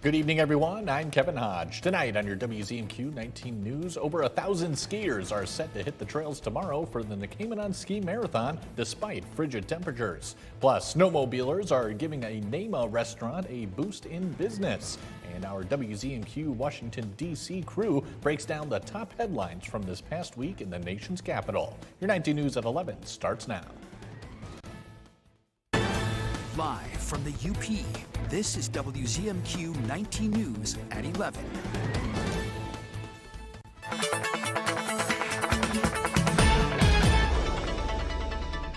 Good evening, everyone. I'm Kevin Hodge. Tonight on your WZMQ 19 News, over 1,000 skiers are set to hit the trails tomorrow for the Nakamenon Ski Marathon despite frigid temperatures. Plus, snowmobilers are giving a NEMA restaurant a boost in business. And our WZMQ Washington, D.C. crew breaks down the top headlines from this past week in the nation's capital. Your 19 News at 11 starts now. Live from the UP, this is WZMQ 19 News at 11.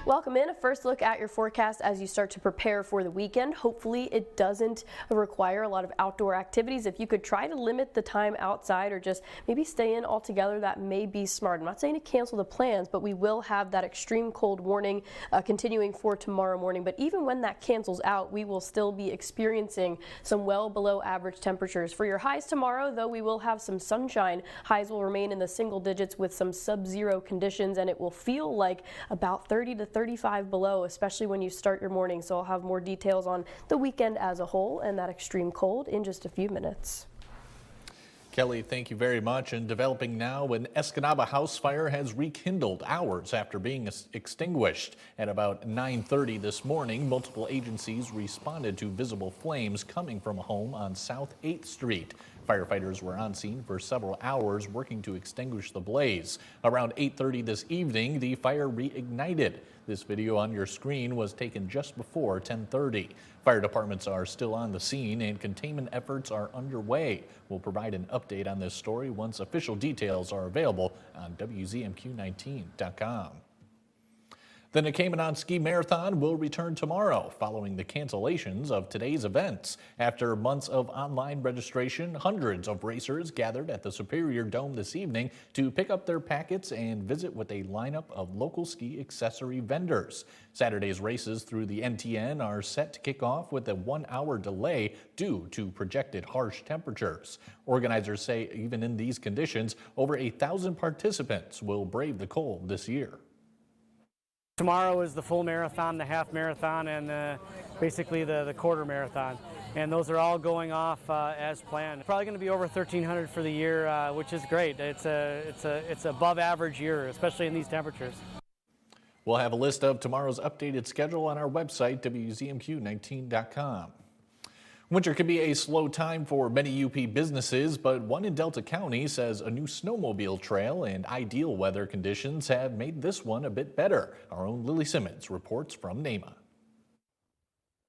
Welcome in. A first look at your forecast as you start to prepare for the weekend. Hopefully it doesn't require a lot of outdoor activities. If you could try to limit the time outside or just maybe stay in altogether, that may be smart. I'm not saying to cancel the plans, but we will have that extreme cold warning continuing for tomorrow morning. But even when that cancels out, we will still be experiencing some well below average temperatures. For your highs tomorrow, though, we will have some sunshine. Highs will remain in the single digits with some sub-zero conditions, and it will feel like about 30 to 35 below, especially when you start your morning. So I'll have more details on the weekend as a whole and that extreme cold in just a few minutes. Kelly, thank you very much. And developing now, an Escanaba house fire has rekindled hours after being extinguished. At about 9:30 this morning, multiple agencies responded to visible flames coming from a home on South 8th Street. Firefighters were on scene for several hours working to extinguish the blaze. Around 8:30 this evening, the fire reignited. This video on your screen was taken just before 10:30. Fire departments are still on the scene and containment efforts are underway. We'll provide an update on this story once official details are available on WZMQ19.com. The Nakamenon Ski Marathon will return tomorrow following the cancellations of today's events. After months of online registration, hundreds of racers gathered at the Superior Dome this evening to pick up their packets and visit with a lineup of local ski accessory vendors. Saturday's races through the NTN are set to kick off with a 1-hour delay due to projected harsh temperatures. Organizers say even in these conditions, over 1,000 participants will brave the cold this year. Tomorrow is the full marathon, the half marathon, and basically the quarter marathon. And those are all going off as planned. Probably going to be over 1,300 for the year, which is great. It's above average year, especially in these temperatures. We'll have a list of tomorrow's updated schedule on our website, WZMQ19.com. Winter can be a slow time for many UP businesses, but one in Delta County says a new snowmobile trail and ideal weather conditions have made this one a bit better. Our own Lily Simmons reports from NEMA.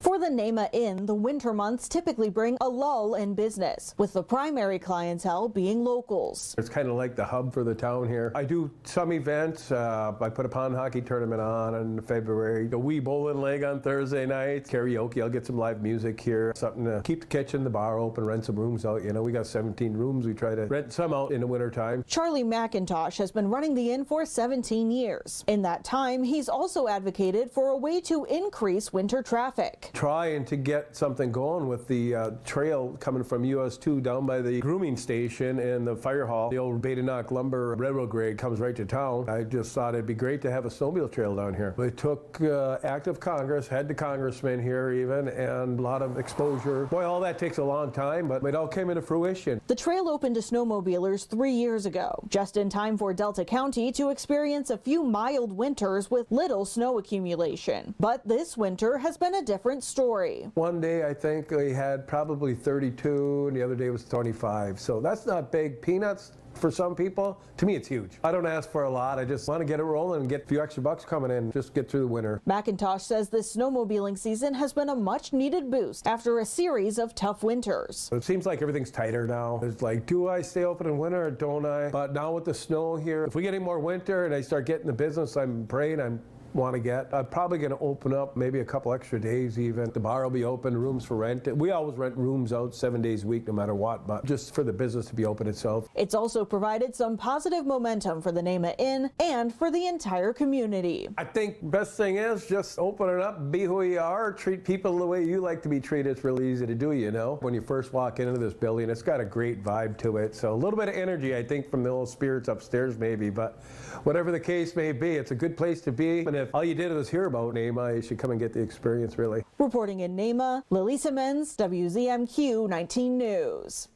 For the NEMA Inn, the winter months typically bring a lull in business, with the primary clientele being locals. It's kind of like the hub for the town here. I do some events. I put a pond hockey tournament on in February, a wee bowling league on Thursday night, karaoke. I'll get some live music here, something to keep the kitchen, the bar open, rent some rooms out. You know, we got 17 rooms. We try to rent some out in the wintertime. Charlie McIntosh has been running the inn for 17 years. In that time, he's also advocated for a way to increase winter traffic. Trying to get something going with the trail coming from US 2 down by the grooming station and the fire hall. The old Badenoch lumber railroad grade comes right to town. I just thought it'd be great to have a snowmobile trail down here. It took active Congress, had the congressman here even, and a lot of exposure. Boy, all that takes a long time, but it all came into fruition. The trail opened to snowmobilers 3 years ago, just in time for Delta County to experience a few mild winters with little snow accumulation. But this winter has been a different story. One day I think we had probably 32 and the other day was 25. So that's not big peanuts for some people. To me it's huge. I don't ask for a lot. I just want to get it rolling and get a few extra bucks coming in, just get through the winter. McIntosh says this snowmobiling season has been a much needed boost after a series of tough winters. It seems like everything's tighter now. It's like, do I stay open in winter or don't I? But now with the snow here, if we get any more winter and I start getting the business I'm praying I'm probably going to open up maybe a couple extra days even. The bar will be open, rooms for rent. We always rent rooms out 7 days a week no matter what, but just for the business to be open itself. It's also provided some positive momentum for the NEMA Inn and for the entire community. I think best thing is just open it up, be who you are, treat people the way you like to be treated. It's really easy to do, you know. When you first walk into this building, it's got a great vibe to it. So a little bit of energy, I think, from the little spirits upstairs maybe, but whatever the case may be, it's a good place to be. And if all you did was hear about NEMA, you should come and get the experience, really. Reporting in NEMA, Lilisa Menz, WZMQ 19 News.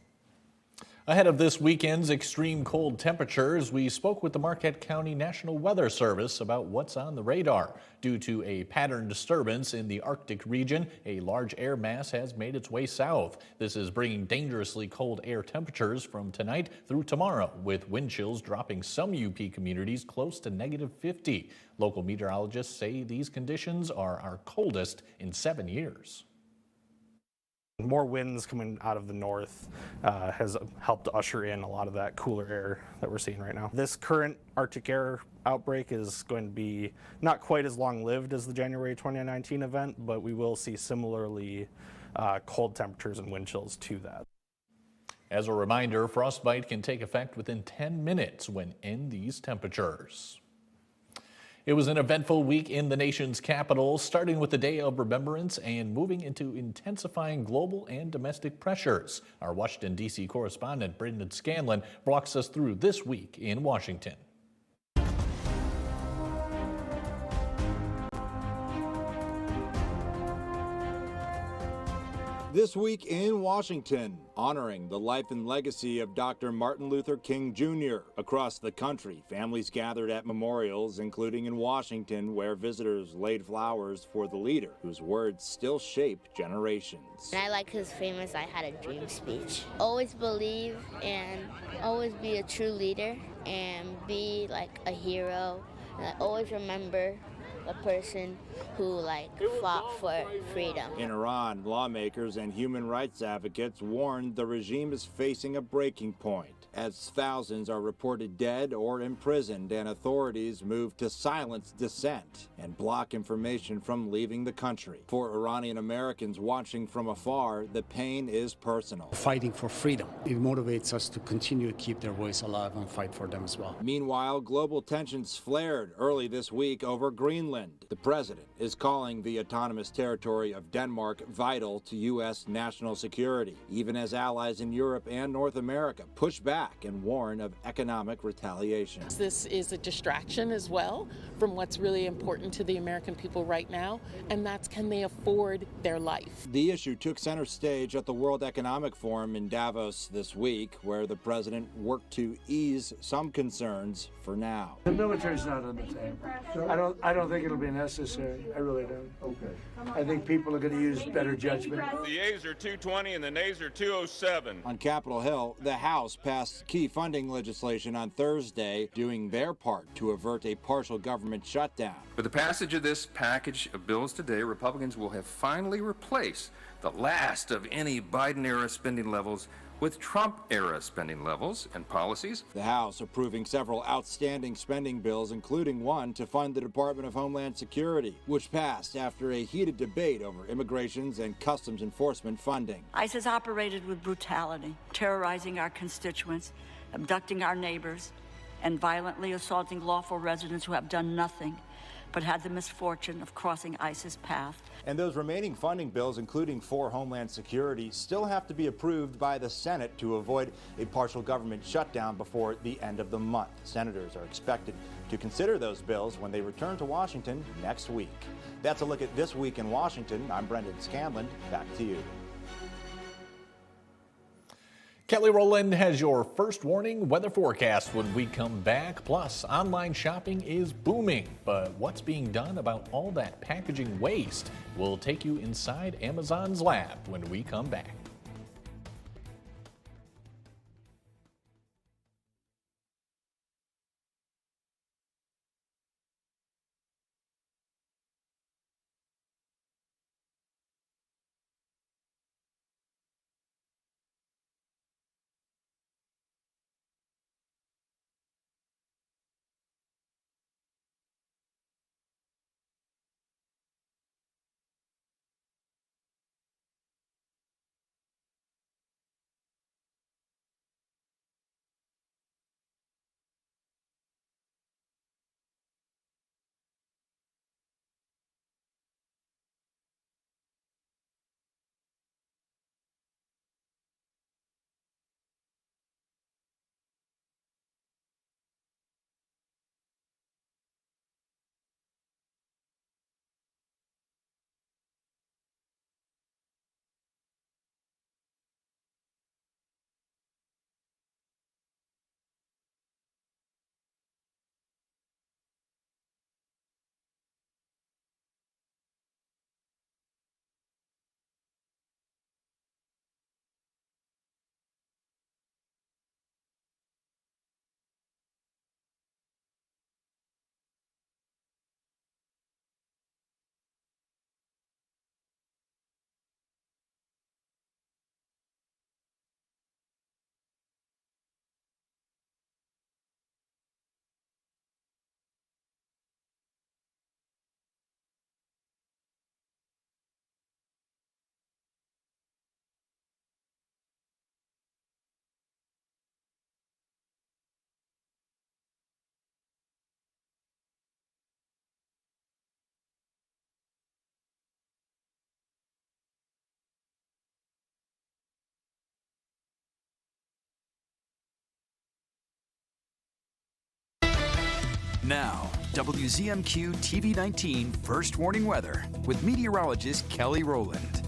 Ahead of this weekend's extreme cold temperatures, we spoke with the Marquette County National Weather Service about what's on the radar. Due to a pattern disturbance in the Arctic region, a large air mass has made its way south. This is bringing dangerously cold air temperatures from tonight through tomorrow, with wind chills dropping some UP communities close to -50. Local meteorologists say these conditions are our coldest in 7 years. More winds coming out of the north has helped usher in a lot of that cooler air that we're seeing right now. This current Arctic air outbreak is going to be not quite as long-lived as the January 2019 event, but we will see similarly cold temperatures and wind chills to that. As a reminder, frostbite can take effect within 10 minutes when in these temperatures. It was an eventful week in the nation's capital, starting with the Day of Remembrance and moving into intensifying global and domestic pressures. Our Washington, D.C. correspondent Brendan Scanlon walks us through this week in Washington. This week in Washington, honoring the life and legacy of Dr. Martin Luther King Jr. Across the country, families gathered at memorials, including in Washington, where visitors laid flowers for the leader, whose words still shape generations. I like his famous "I had a dream" speech. Always believe and always be a true leader and be like a hero. And I always remember a person who fought for freedom. In Iran, lawmakers and human rights advocates warned the regime is facing a breaking point as thousands are reported dead or imprisoned and authorities move to silence dissent and block information from leaving the country. For Iranian Americans watching from afar, the pain is personal. Fighting for freedom. It motivates us to continue to keep their voice alive and fight for them as well. Meanwhile, global tensions flared early this week over Greenland. The president is calling the autonomous territory of Denmark vital to U.S. national security, even as allies in Europe and North America push back and warn of economic retaliation. This is a distraction as well from what's really important to the American people right now, and that's, can they afford their life? The issue took center stage at the World Economic Forum in Davos this week, where the president worked to ease some concerns for now. The military's not on the table. I don't think it'll be necessary. I really don't. Okay. I think people are going to use better judgment. The yeas are 220 and the nays are 207. On Capitol Hill, the House passed key funding legislation on Thursday, doing their part to avert a partial government shutdown. With the passage of this package of bills today, Republicans will have finally replaced the last of any Biden-era spending levels with Trump-era spending levels and policies. The House approving several outstanding spending bills, including one to fund the Department of Homeland Security, which passed after a heated debate over immigrations and customs enforcement funding. ISIS operated with brutality, terrorizing our constituents, abducting our neighbors, and violently assaulting lawful residents who have done nothing but had the misfortune of crossing ISIS' path. And those remaining funding bills, including for Homeland Security, still have to be approved by the Senate to avoid a partial government shutdown before the end of the month. Senators are expected to consider those bills when they return to Washington next week. That's a look at This Week in Washington. I'm Brendan Scanlon. Back to you. Kelly Rowland has your first warning weather forecast when we come back. Plus, online shopping is booming. But what's being done about all that packaging waste? We'll take you inside Amazon's lab when we come back. Now, WZMQ TV 19 First Warning Weather with meteorologist Kelly Rowland.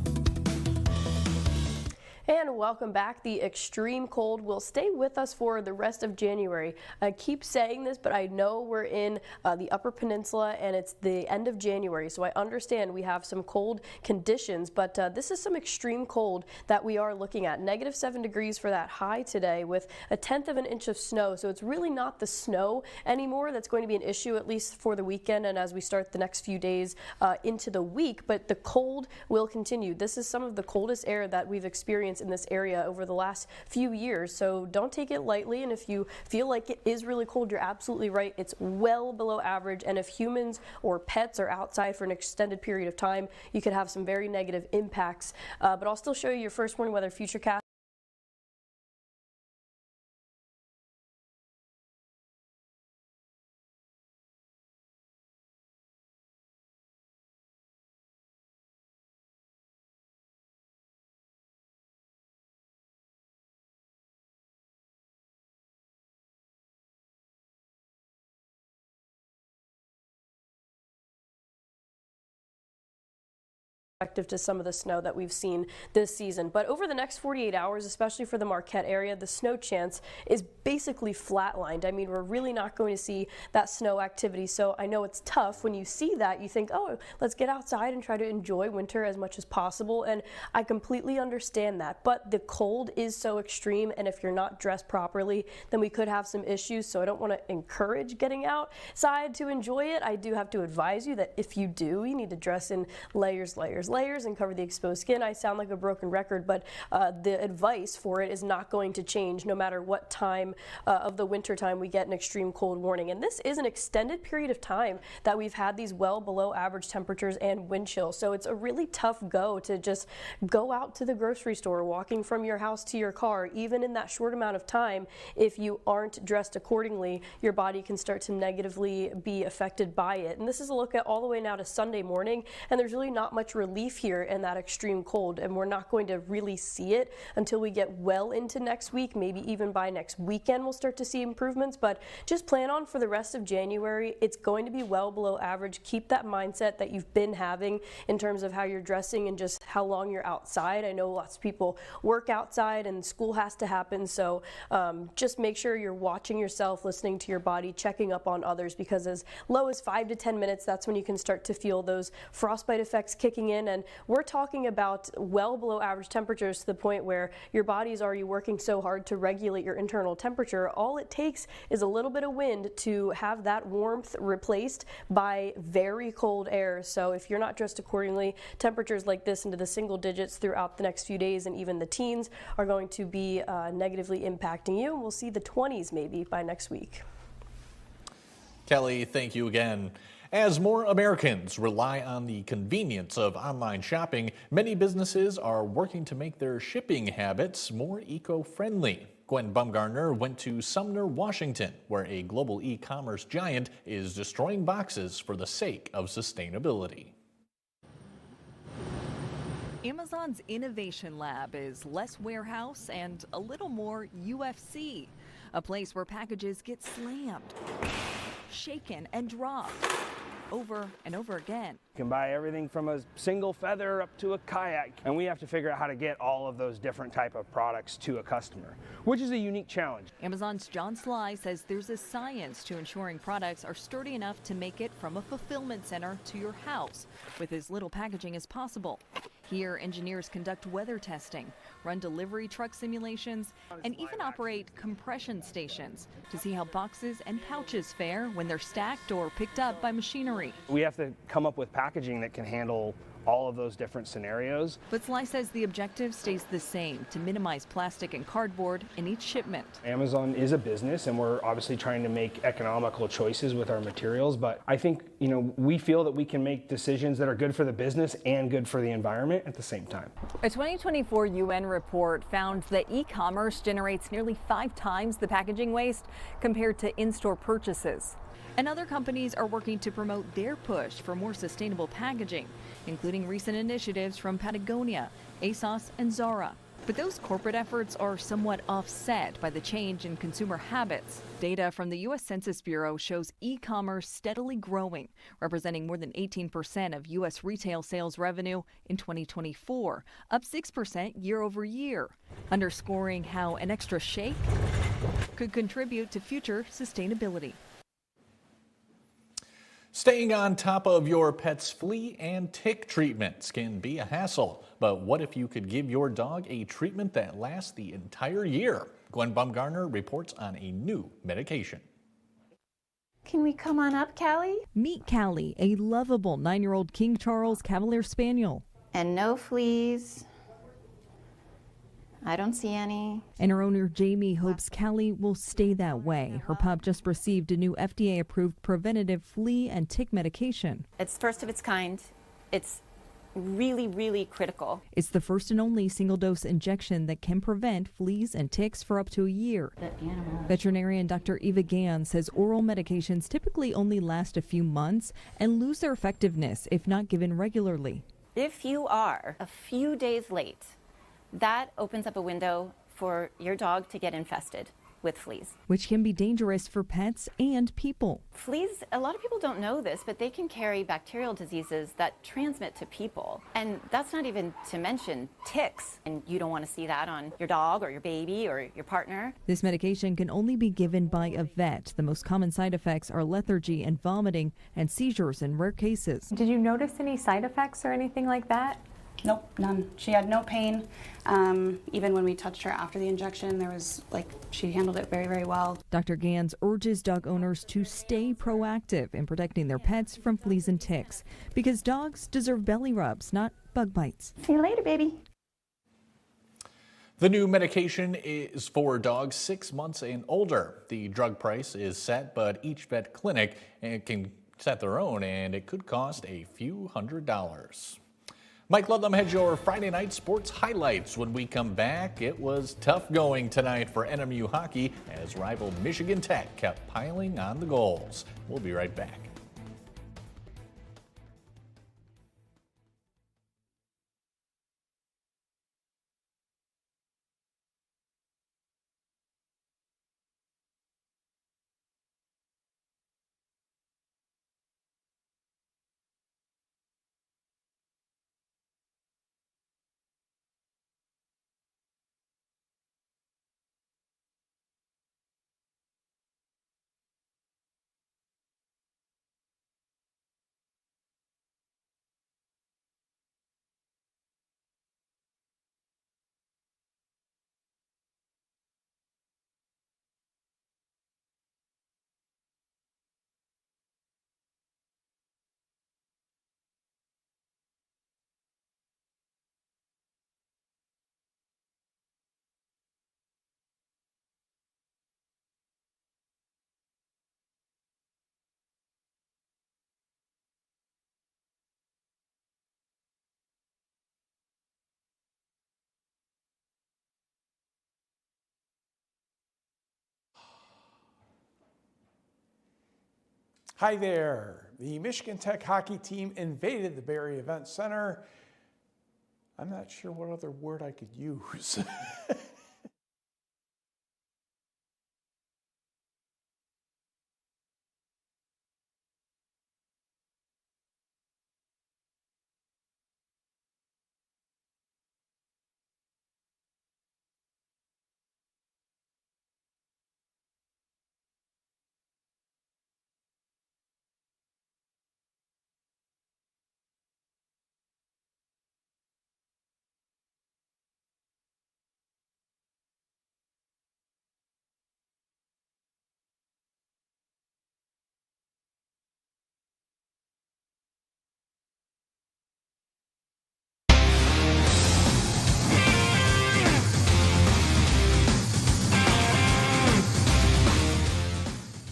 And welcome back. The extreme cold will stay with us for the rest of January. I keep saying this, but I know we're in the Upper Peninsula and it's the end of January, so I understand we have some cold conditions, but this is some extreme cold that we are looking at. -7 degrees for that high today with 1/10 of an inch of snow, so it's really not the snow anymore that's going to be an issue, at least for the weekend and as we start the next few days into the week, but the cold will continue. This is some of the coldest air that we've experienced in this area over the last few years, so don't take it lightly, and if you feel like it is really cold, you're absolutely right. It's well below average, and if humans or pets are outside for an extended period of time, you could have some very negative impacts, but I'll still show you your first warning weather futurecast. To some of the snow that we've seen this season. But over the next 48 hours, especially for the Marquette area, the snow chance is basically flatlined. I mean, we're really not going to see that snow activity. So I know it's tough when you see that. You think, oh, let's get outside and try to enjoy winter as much as possible. And I completely understand that. But the cold is so extreme. And if you're not dressed properly, then we could have some issues. So I don't want to encourage getting outside to enjoy it. I do have to advise you that if you do, you need to dress in layers and cover the exposed skin. I sound like a broken record, but the advice for it is not going to change no matter what time of the winter time we get an extreme cold warning. And this is an extended period of time that we've had these well below average temperatures and wind chill. So it's a really tough go to just go out to the grocery store, walking from your house to your car. Even in that short amount of time, if you aren't dressed accordingly, your body can start to negatively be affected by it. And this is a look at all the way now to Sunday morning, and there's really not much relief here in that extreme cold, and we're not going to really see it until we get well into next week. Maybe even by next weekend we'll start to see improvements, but just plan on for the rest of January. It's going to be well below average. Keep that mindset that you've been having in terms of how you're dressing and just how long you're outside. I know lots of people work outside and school has to happen, so just make sure you're watching yourself, listening to your body, checking up on others, because as low as 5 to 10 minutes, that's when you can start to feel those frostbite effects kicking in. And we're talking about well below average temperatures to the point where your body is already working so hard to regulate your internal temperature. All it takes is a little bit of wind to have that warmth replaced by very cold air. So if you're not dressed accordingly, temperatures like this into the single digits throughout the next few days, and even the teens, are going to be negatively impacting you. And we'll see the 20s maybe by next week. Kelly, thank you again. As more Americans rely on the convenience of online shopping, many businesses are working to make their shipping habits more eco-friendly. Gwen Bumgarner went to Sumner, Washington, where a global e-commerce giant is destroying boxes for the sake of sustainability. Amazon's Innovation Lab is less warehouse and a little more UFC, a place where packages get slammed, shaken, and dropped over and over again. You can buy everything from a single feather up to a kayak, and we have to figure out how to get all of those different type of products to a customer, which is a unique challenge. Amazon's John Sly says there's a science to ensuring products are sturdy enough to make it from a fulfillment center to your house with as little packaging as possible. Here, engineers conduct weather testing, run delivery truck simulations, and even operate compression stations to see how boxes and pouches fare when they're stacked or picked up by machinery. We have to come up with packaging that can handle all of those different scenarios. But Sly says the objective stays the same, to minimize plastic and cardboard in each shipment. Amazon is a business, and we're obviously trying to make economical choices with our materials, but I think, we feel that we can make decisions that are good for the business and good for the environment at the same time. A 2024 UN report found that e-commerce generates nearly 5 times the packaging waste compared to in-store purchases. And other companies are working to promote their push for more sustainable packaging, including recent initiatives from Patagonia, ASOS, and Zara. But those corporate efforts are somewhat offset by the change in consumer habits. Data from the U.S. Census Bureau shows e-commerce steadily growing, representing more than 18% of U.S. retail sales revenue in 2024, up 6% year over year, underscoring how an extra shake could contribute to future sustainability. Staying on top of your pet's flea and tick treatments can be a hassle, but what if you could give your dog a treatment that lasts the entire year? Gwen Baumgartner reports on a new medication. Can we come on up, Callie? Meet Callie, a lovable 9-year-old King Charles Cavalier Spaniel. And no fleas. I don't see any. And her owner, Jamie, hopes Callie will stay that way. Her pup just received a new FDA-approved preventative flea and tick medication. It's first of its kind. It's really, really critical. It's the first and only single-dose injection that can prevent fleas and ticks for up to a year. Veterinarian Dr. Eva Gann says oral medications typically only last a few months and lose their effectiveness if not given regularly. If you are a few days late, that opens up a window for your dog to get infested with fleas. Which can be dangerous for pets and people. Fleas, a lot of people don't know this, but they can carry bacterial diseases that transmit to people. And that's not even to mention ticks. And you don't want to see that on your dog or your baby or your partner. This medication can only be given by a vet. The most common side effects are lethargy and vomiting and seizures in rare cases. Did you notice any side effects or anything like that? Nope, none. She had no pain. Even when we touched her after the injection, there was she handled it very, very well. Dr. Gans urges dog owners to stay proactive in protecting their pets from fleas and ticks because dogs deserve belly rubs, not bug bites. See you later, baby. The new medication is for dogs 6 months and older. The drug price is set, but each vet clinic can set their own, and it could cost a few $100s. Mike Ludlam has your Friday night sports highlights. When we come back, it was tough going tonight for NMU hockey as rival Michigan Tech kept piling on the goals. We'll be right back. Hi there. The Michigan Tech hockey team invaded the Barry Event Center. I'm not sure what other word I could use.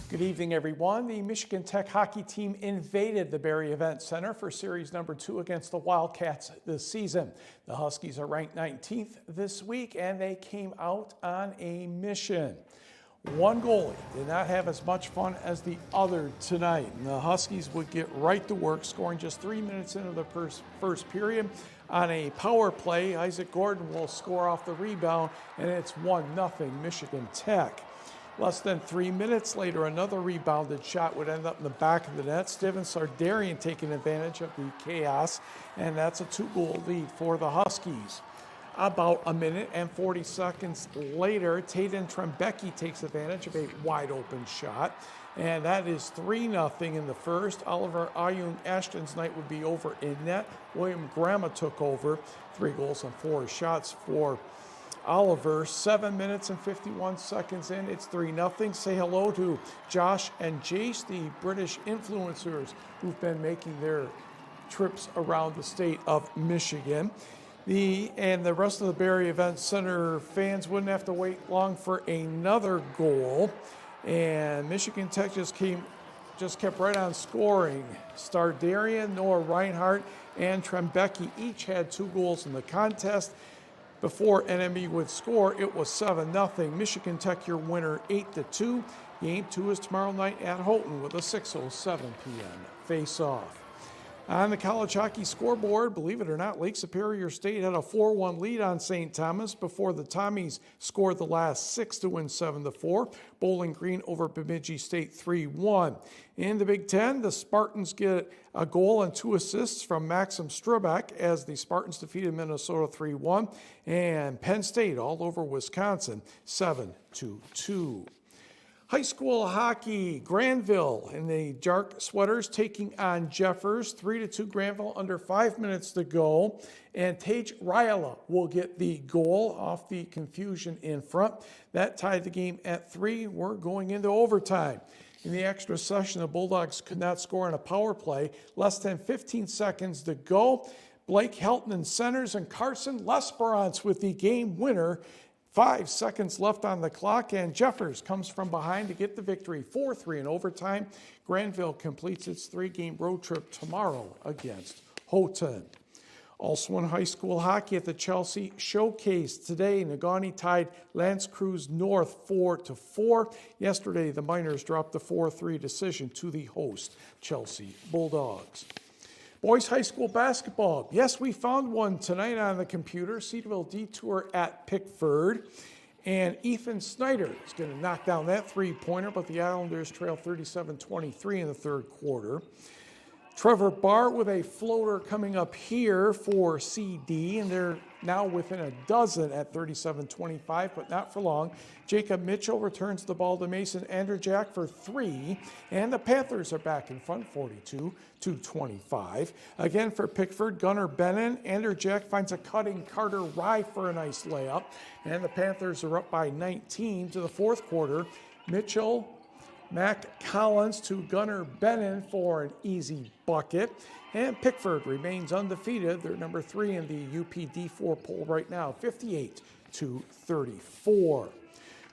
Good evening, everyone. The Michigan Tech hockey team invaded the Barry Event Center for series number 2 against the Wildcats this season. The Huskies are ranked 19th this week, and they came out on a mission. One goalie did not have as much fun as the other tonight. And the Huskies would get right to work, scoring just 3 minutes into the first period. On a power play, Isaac Gordon will score off the rebound, and it's 1-0 Michigan Tech. Less than 3 minutes later, another rebounded shot would end up in the back of the net. Steven Sardarian taking advantage of the chaos, and that's a 2-goal lead for the Huskies. About a minute and 40 seconds later, Tayden Trembecki takes advantage of a wide-open shot, and that is 3-0 in the first. Oliver Ayung Ashton's night would be over in net. William Grama took over, 3 goals and 4 shots for Oliver. 7 minutes and 51 seconds in, it's 3-0. Say hello to Josh and Jace, the British influencers who've been making their trips around the state of Michigan. And the rest of the Barry Event Center fans wouldn't have to wait long for another goal. And Michigan Tech just kept right on scoring. Stardarian, Noah Reinhardt, and Trembecki each had 2 goals in the contest. Before NME would score, it was 7-0. Michigan Tech your winner 8-2. Game 2 is tomorrow night at Houghton with a 6:07 p.m. face-off. On the college hockey scoreboard, believe it or not, Lake Superior State had a 4-1 lead on St. Thomas before the Tommies scored the last 6 to win 7-4. Bowling Green over Bemidji State 3-1. In the Big Ten, the Spartans get a goal and 2 assists from Maxim Strubak as the Spartans defeated Minnesota 3-1. And Penn State all over Wisconsin 7-2. High school hockey, Granville in the dark sweaters taking on Jeffers, 3-2 Granville, under 5 minutes to go. And Tage Ryala will get the goal off the confusion in front. That tied the game at 3. We're going into overtime. In the extra session, the Bulldogs could not score on a power play. Less than 15 seconds to go. Blake Helton centers and Carson Lesperance with the game winner. 5 seconds left on the clock, and Jeffers comes from behind to get the victory, 4-3 in overtime. Granville completes its 3-game road trip tomorrow against Houghton. Also in high school hockey at the Chelsea Showcase today, Negaunee tied L'Anse Creuse North 4-4. Yesterday, the Miners dropped the 4-3 decision to the host Chelsea Bulldogs. Boys high school basketball. Yes, we found one tonight on the computer. Cedarville Detour at Pickford. And Ethan Snyder is going to knock down that 3-pointer, but the Islanders trail 37-23 in the third quarter. Trevor Barr with a floater coming up here for CD, and they're now within a dozen at 37-25, but not for long. Jacob Mitchell returns the ball to Mason Anderjack for 3, and the Panthers are back in front, 42-25. Again for Pickford, Gunnar Bennon. Anderjack finds a cutting Carter Rye for a nice layup, and the Panthers are up by 19 to the fourth quarter. Mitchell, Mac Collins to Gunnar Bennon for an easy bucket. And Pickford remains undefeated. They're number 3 in the UP D4 poll right now, 58-34.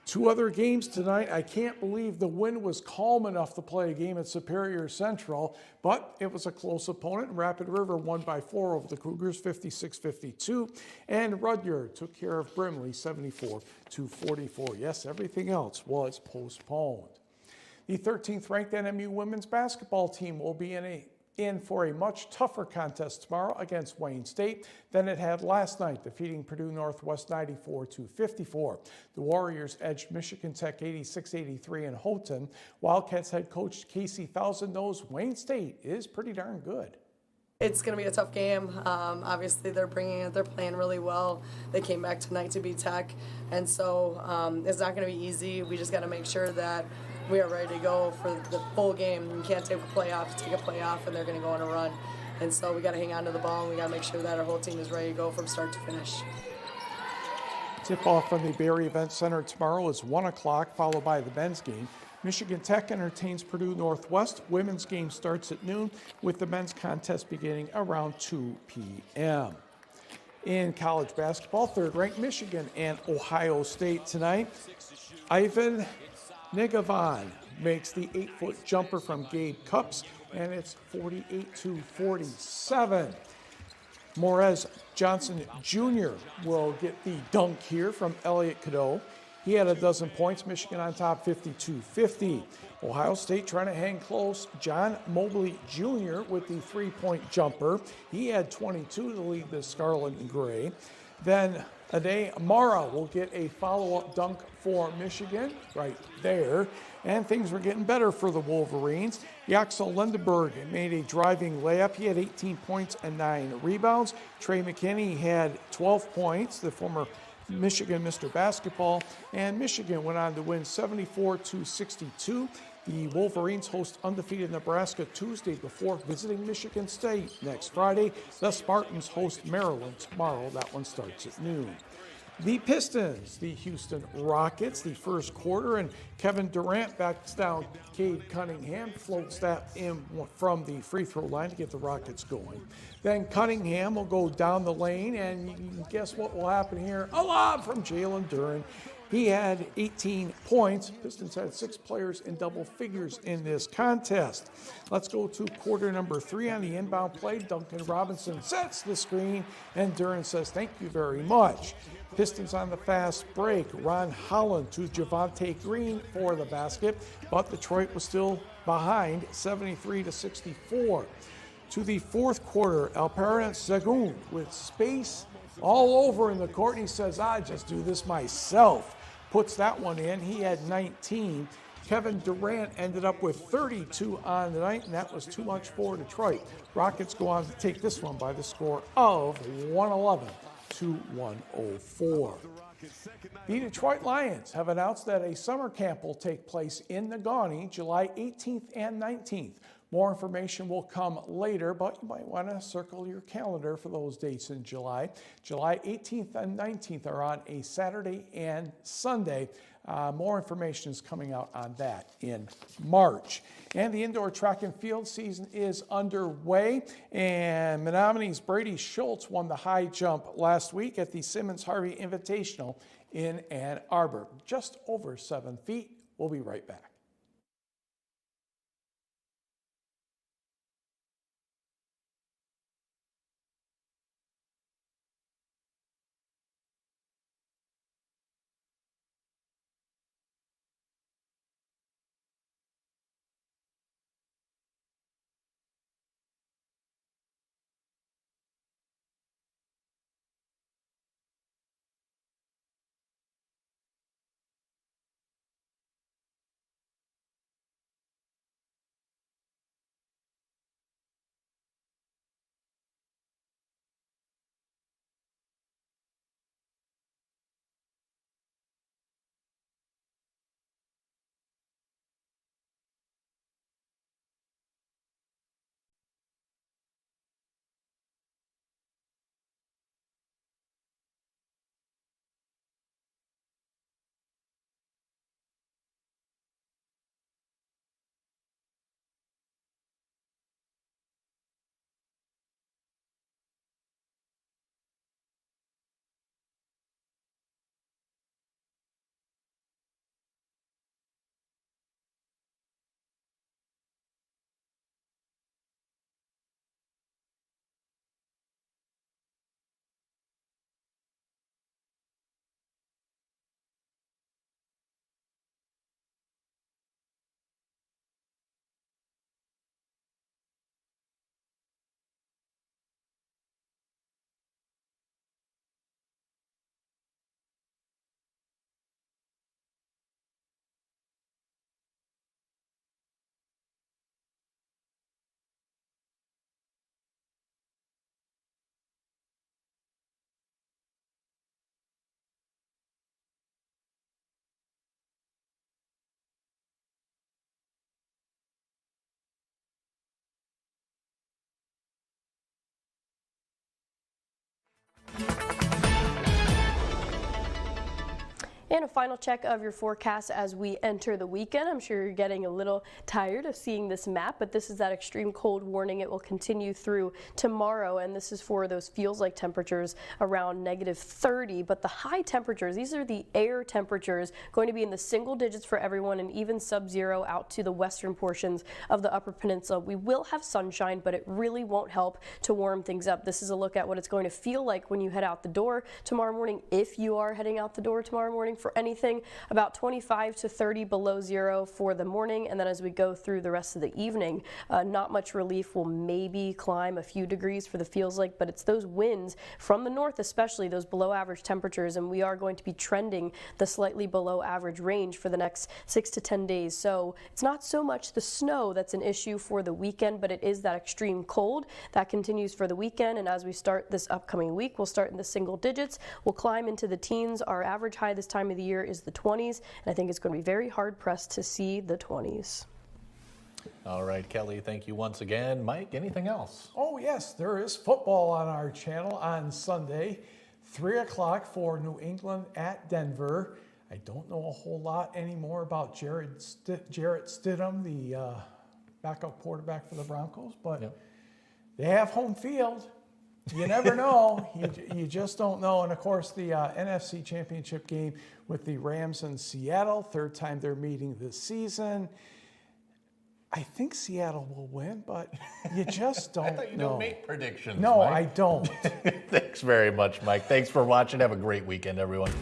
2 other games tonight. I can't believe the wind was calm enough to play a game at Superior Central, but it was a close opponent. Rapid River won by 4 over the Cougars, 56-52. And Rudyard took care of Brimley, 74-44. Yes, everything else was postponed. The 13th ranked NMU women's basketball team will be in for a much tougher contest tomorrow against Wayne State than it had last night, defeating Purdue Northwest 94-54. The Warriors edged Michigan Tech 86-83 in Houghton. Wildcats head coach Casey Thousand knows Wayne State is pretty darn good. It's going to be a tough game. Obviously, they're playing really well. They came back tonight to beat Tech, and so it's not going to be easy. We just got to make sure that we are ready to go for the full game. You can't take a playoff, and they're going to go on a run. And so we got to hang on to the ball, and we got to make sure that our whole team is ready to go from start to finish. Tip-off from the Barry Event Center tomorrow is 1 o'clock, followed by the men's game. Michigan Tech entertains Purdue Northwest. Women's game starts at noon, with the men's contest beginning around 2 p.m. In college basketball, third-ranked Michigan and Ohio State tonight. Ivan Nigavan makes the 8-foot jumper from Gabe Cups, and it's 48-47. Morez Johnson Jr. will get the dunk here from Elliot Cadeau. He had a dozen points. Michigan on top 52-50. Ohio State trying to hang close. John Mobley Jr. with the three-point jumper. He had 22 to lead the Scarlet and Gray. Then Ade Mara will get a follow-up dunk for Michigan right there. And things were getting better for the Wolverines. Yaxel Lindenberg made a driving layup. He had 18 points and 9 rebounds. Trey McKinney had 12 points, the former Michigan Mr. Basketball. And Michigan went on to win 74-62. The Wolverines host undefeated Nebraska Tuesday before visiting Michigan State next Friday. The Spartans host Maryland tomorrow. That one starts at noon. The Pistons, the Houston Rockets, the first quarter, and Kevin Durant backs down Cade Cunningham, floats that in from the free throw line to get the Rockets going. Then Cunningham will go down the lane, and you can guess what will happen here? A lob from Jalen Duren. He had 18 points. Pistons had 6 players in double figures in this contest. Let's go to quarter number 3 on the inbound play. Duncan Robinson sets the screen, and Duren says, "Thank you very much." Pistons on the fast break. Ron Holland to Javonte Green for the basket, but Detroit was still behind 73-64. To the fourth quarter, Alperen Sengun with space all over in the court, and he says, "I just do this myself." Puts that one in. He had 19. Kevin Durant ended up with 32 on the night, and that was too much for Detroit. Rockets go on to take this one by the score of 111-104. The Detroit Lions have announced that a summer camp will take place in Negaunee July 18th and 19th. More information will come later, but you might want to circle your calendar for those dates in July. July 18th and 19th are on a Saturday and Sunday. More information is coming out on that in March. And the indoor track and field season is underway. And Menominee's Brady Schultz won the high jump last week at the Simmons Harvey Invitational in Ann Arbor. Just over 7 feet. We'll be right back. And a final check of your forecast as we enter the weekend. I'm sure you're getting a little tired of seeing this map, but this is that extreme cold warning. It will continue through tomorrow, and this is for those feels-like temperatures around -30. But the high temperatures, these are the air temperatures, going to be in the single digits for everyone, and even sub-zero out to the western portions of the Upper Peninsula. We will have sunshine, but it really won't help to warm things up. This is a look at what it's going to feel like when you head out the door tomorrow morning, if you are heading out the door tomorrow morning monitoring for anything about 25 to 30 below zero for the morning, and then as we go through the rest of the evening, not much relief. Will maybe climb a few degrees for the feels like, but it's those winds from the north, especially those below average temperatures, and we are going to be trending the slightly below average range for the next 6 to 10 days. So it's not so much the snow that's an issue for the weekend, but it is that extreme cold that continues for the weekend. And as we start this upcoming week, we'll start in the single digits. We'll climb into the teens. Our average high this time of the year is the 20s, and I think it's going to be very hard pressed to see the 20s. All right, Kelly, thank you once again. Mike, anything else? Oh, yes, there is football on our channel on Sunday, 3 o'clock for New England at Denver. I don't know a whole lot anymore about Jarrett Stidham, the backup quarterback for the Broncos, but they have home field. You never know. You just don't know. And, of course, the NFC Championship game with the Rams in Seattle, third time they're meeting this season. I think Seattle will win, but you just don't know. I thought you don't make predictions, No, Mike. I don't. Thanks very much, Mike. Thanks for watching. Have a great weekend, everyone.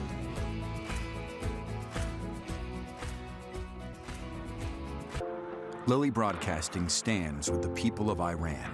Lilly Broadcasting stands with the people of Iran.